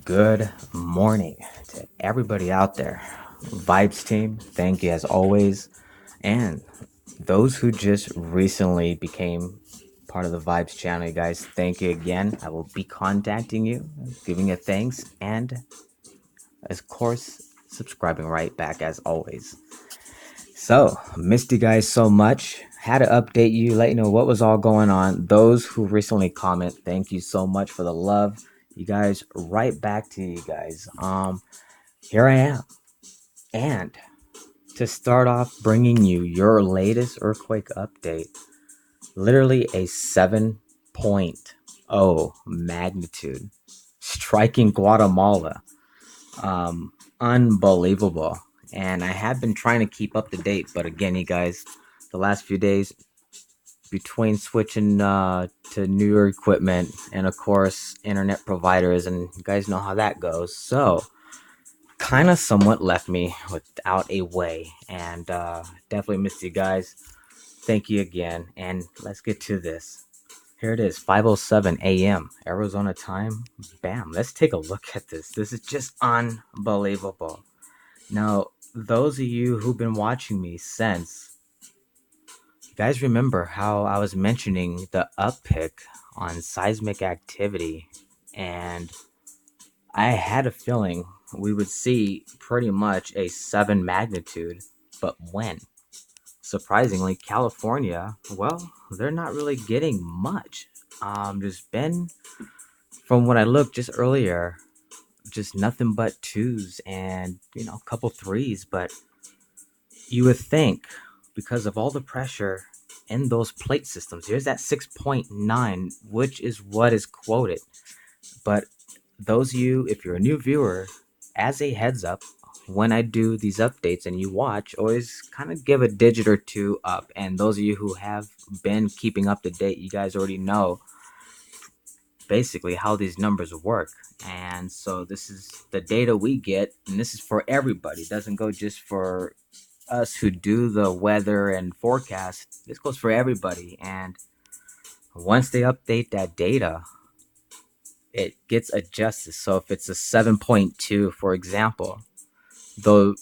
Good morning to everybody out there. Vibes team, thank you as always. And those who just recently became part of the Vibes channel, you guys, thank you again. I will be contacting you, giving you thanks, and of course, subscribing right back as always. So, missed you guys so much. Had to update you, let you know what was all going on. Those who recently comment, thank you so much for the love. You guys, right back to you guys. Here I am. And to start off bringing you your latest earthquake update, literally a 7.0 magnitude striking Guatemala. Unbelievable. And I have been trying to keep up to date, but again, you guys, the last few days between switching to newer equipment and of course internet providers, and you guys know how that goes. So kind of somewhat left me without a way, and definitely missed you guys. Thank you again, and let's get to this. Here it is, 5:07 a.m. Arizona time. Bam, let's take a look at this. This is just unbelievable. Now, those of you who've been watching me since, you guys remember how I was mentioning the uptick on seismic activity, and I had a feeling we would see pretty much a 7 magnitude, but when? Surprisingly, California, well, they're not really getting much. There's been, from what I looked just earlier, just nothing but twos and, a couple threes, but you would think because of all the pressure in those plate systems, here's that 6.9, which is what is quoted. But those of you, if you're a new viewer, as a heads up, when I do these updates and you watch, always kind of give a digit or two up. And those of you who have been keeping up to date, you guys already know basically how these numbers work. And so this is the data we get, and this is for everybody. It doesn't go just for us who do the weather and forecast. This goes for everybody. And once they update that data, it gets adjusted. So if it's a 7.2, for example, they'll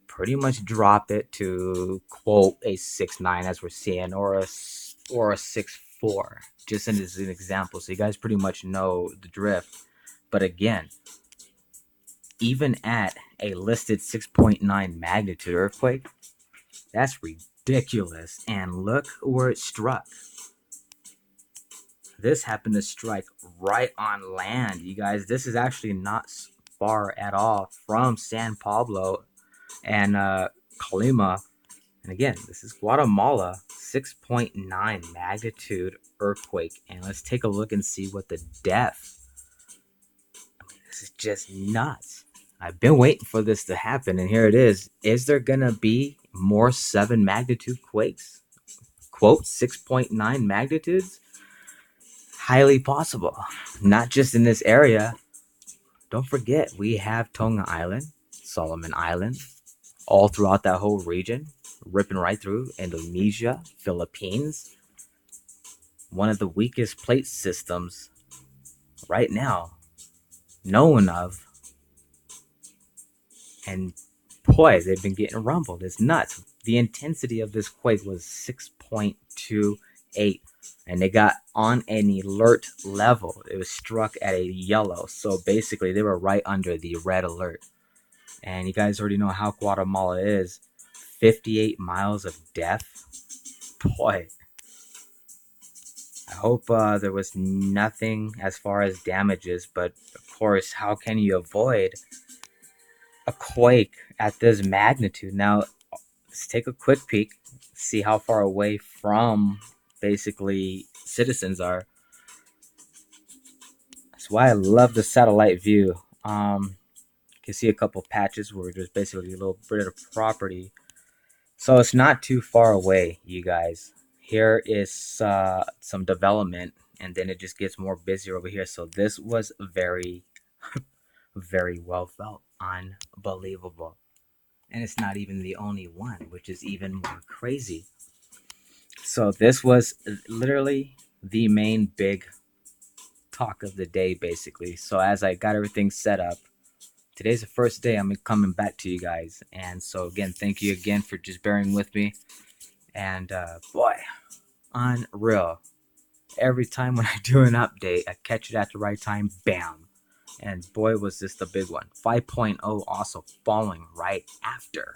pretty much drop it to quote a 6.9 as we're seeing, or a 6.4, just as an example. So you guys pretty much know the drift. But again, even at a listed 6.9 magnitude earthquake, that's ridiculous. And look where it struck. This happened to strike right on land, you guys. This is actually not far at all from San Pablo and Colima. And again, this is Guatemala, 6.9 magnitude earthquake. And let's take a look and see what the depth. This is just nuts. I've been waiting for this to happen, and here it is. Is there gonna be more 7 magnitude quakes? Quote 6.9 magnitudes? Highly possible. Not just in this area. Don't forget, we have Tonga Island, Solomon Island, all throughout that whole region, ripping right through Indonesia, Philippines. One of the weakest plate systems right now known of. And boy, they've been getting rumbled. It's nuts. The intensity of this quake was 6.28, and they got on an alert level. It was struck at a yellow, so basically they were right under the red alert. And you guys already know how Guatemala is. 58 miles of depth. Boy, I hope there was nothing as far as damages, but of course, how can you avoid a quake at this magnitude? Now, let's take a quick peek, see how far away from basically citizens are. That's why I love the satellite view. You can see a couple patches where there's basically a little bit of property. So it's not too far away, you guys. Here is some development, and then it just gets more busy over here. So this was very, very well felt. Unbelievable. And it's not even the only one, which is even more crazy. So this was literally the main big talk of the day, basically. So as I got everything set up, today's the first day I'm coming back to you guys. And so again, thank you again for just bearing with me. And boy, unreal. Every time when I do an update, I catch it at the right time, bam. And boy, was this the big one. 5.0 also following right after.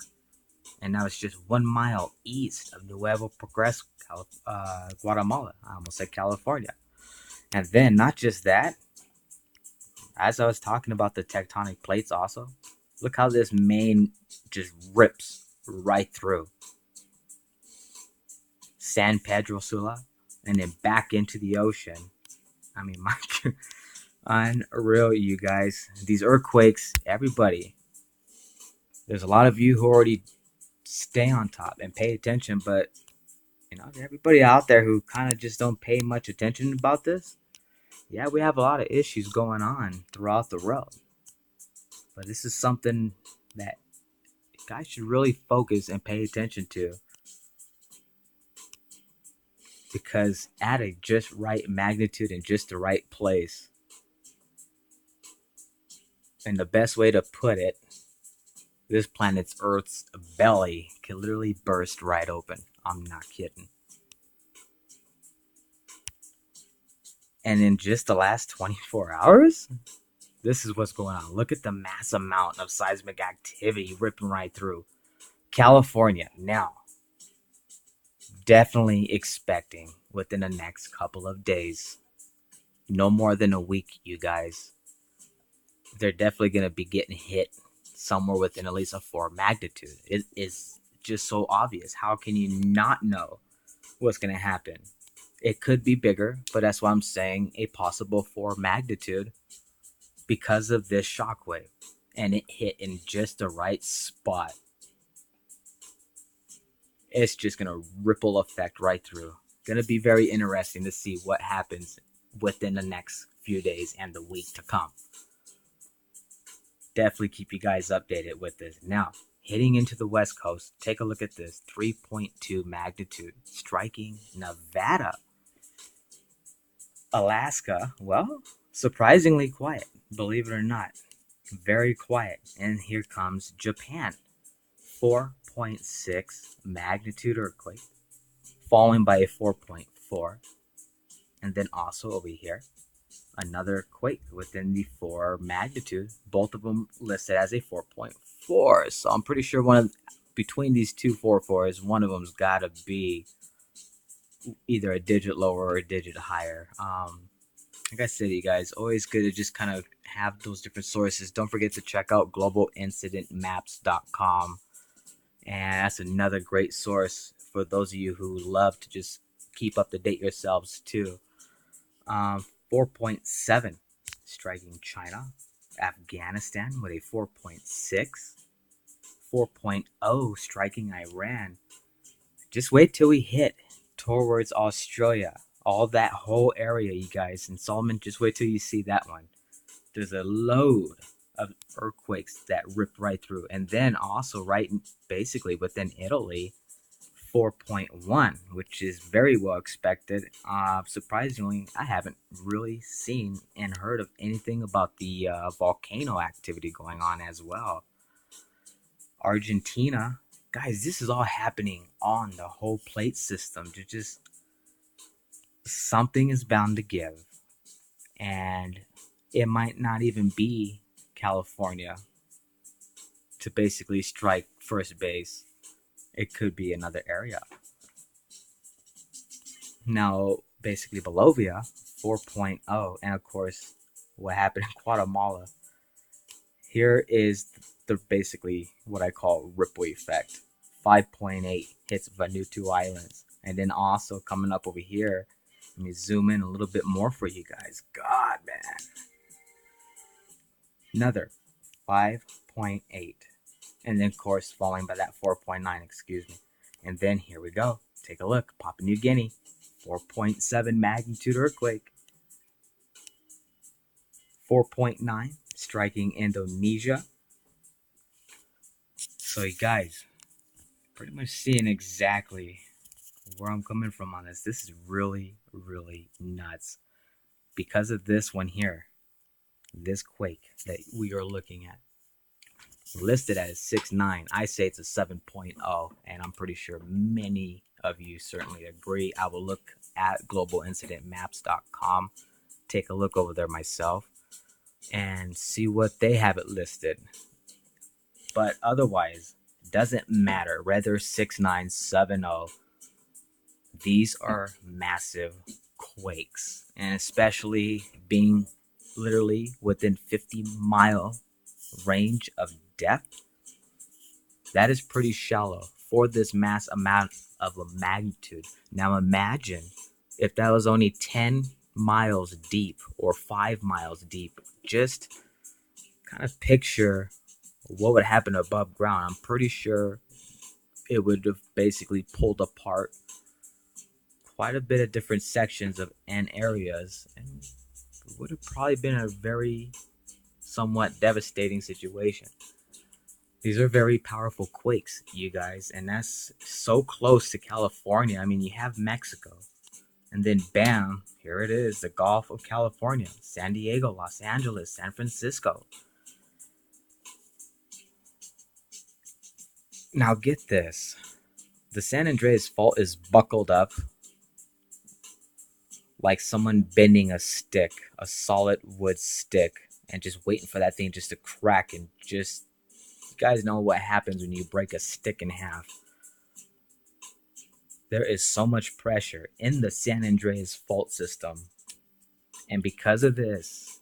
And now it's just 1 mile east of Nuevo Progreso, Guatemala. I almost said California. And then, not just that, as I was talking about the tectonic plates also, look how this main just rips right through San Pedro Sula and then back into the ocean. I mean, my unreal, you guys. These earthquakes, everybody. There's a lot of you who already stay on top and pay attention, but everybody out there who kind of just don't pay much attention about this. Yeah, we have a lot of issues going on throughout the world, but this is something that guys should really focus and pay attention to, because at a just right magnitude and just the right place, and the best way to put it, this planet's Earth's belly could literally burst right open. I'm not kidding. And in just the last 24 hours, this is what's going on. Look at the mass amount of seismic activity ripping right through California. Now, definitely expecting within the next couple of days, no more than a week, you guys, they're definitely going to be getting hit somewhere within at least a 4 magnitude. It is just so obvious. How can you not know what's going to happen? It could be bigger, but that's why I'm saying a possible 4 magnitude because of this shockwave. And it hit in just the right spot. It's just going to ripple effect right through. Going to be very interesting to see what happens within the next few days and the week to come. Definitely keep you guys updated with this. Now, hitting into the West Coast, take a look at this. 3.2 magnitude striking Nevada. Alaska, well, surprisingly quiet, believe it or not. Very quiet. And here comes Japan. 4.6 magnitude earthquake, followed by a 4.4. And then also over here, another quake within the 4 magnitude. Both of them listed as a 4.4. So I'm pretty sure between these two 4.4s, one of them's got to be either a digit lower or a digit higher. Like I said, you guys, always good to just kind of have those different sources. Don't forget to check out globalincidentmaps.com. And that's another great source for those of you who love to just keep up to date yourselves too. 4.7 striking China. Afghanistan with a 4.6. 4.0 striking Iran. Just wait till we hit towards Australia. All that whole area, you guys. And Solomon, just wait till you see that one. There's a load of earthquakes that ripped right through. And then also right basically within Italy, 4.1, which is very well expected. Surprisingly, I haven't really seen and heard of anything about the volcano activity going on as well. Argentina, guys, this is all happening on the whole plate system. Just something is bound to give, and it might not even be California to basically strike first base. It could be another area. Now, basically Bolivia, 4.0, and of course, what happened in Guatemala. Here is the basically what I call ripple effect. 5.8 hits Vanuatu Islands, and then also coming up over here. Let me zoom in a little bit more for you guys. God, man. Another 5.8. And then, of course, falling by that 4.9, excuse me. And then here we go. Take a look. Papua New Guinea, 4.7 magnitude earthquake. 4.9 striking Indonesia. So, you guys, pretty much seeing exactly where I'm coming from on this. This is really, really nuts. because of this one here, this quake that we are looking at, listed as 6.9. I say it's a 7.0, and I'm pretty sure many of you certainly agree. I will look at globalincidentmaps.com, take a look over there myself, and see what they have it listed. But otherwise, doesn't matter whether 6.9, 7.0. These are massive quakes, and especially being literally within 50-mile range of depth, that is pretty shallow for this mass amount of a magnitude. Now imagine if that was only 10 miles deep or 5 miles deep. Just kind of picture what would happen above ground. I'm pretty sure it would have basically pulled apart quite a bit of different sections of and areas, and it would have probably been a very somewhat devastating situation. These are very powerful quakes, you guys, and that's so close to California. I mean, you have Mexico, and then bam, here it is, the Gulf of California, San Diego, Los Angeles, San Francisco. Now get this, the San Andreas Fault is buckled up like someone bending a stick, a solid wood stick, and just waiting for that thing just to crack. And just, you guys know what happens when you break a stick in half. There is so much pressure in the San Andreas Fault system, and because of this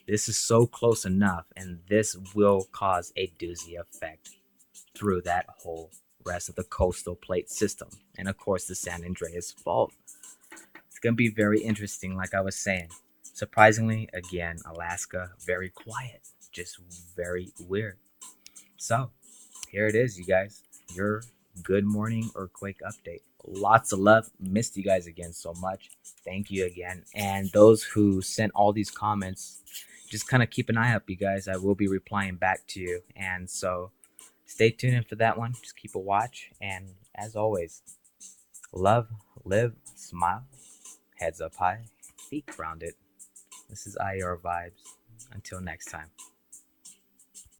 is so close enough, and this will cause a doozy effect through that whole rest of the coastal plate system, and of course the San Andreas Fault. It's going to be very interesting, like I was saying. Surprisingly, again, Alaska, very quiet, just very weird. So, here it is, you guys. Your good morning earthquake update. Lots of love. Missed you guys again so much. Thank you again. And those who sent all these comments, just kind of keep an eye up, you guys. I will be replying back to you. And so, stay tuned in for that one. Just keep a watch. And as always, love, live, smile. Heads up high, feet grounded. This is IER Vibes. Until next time.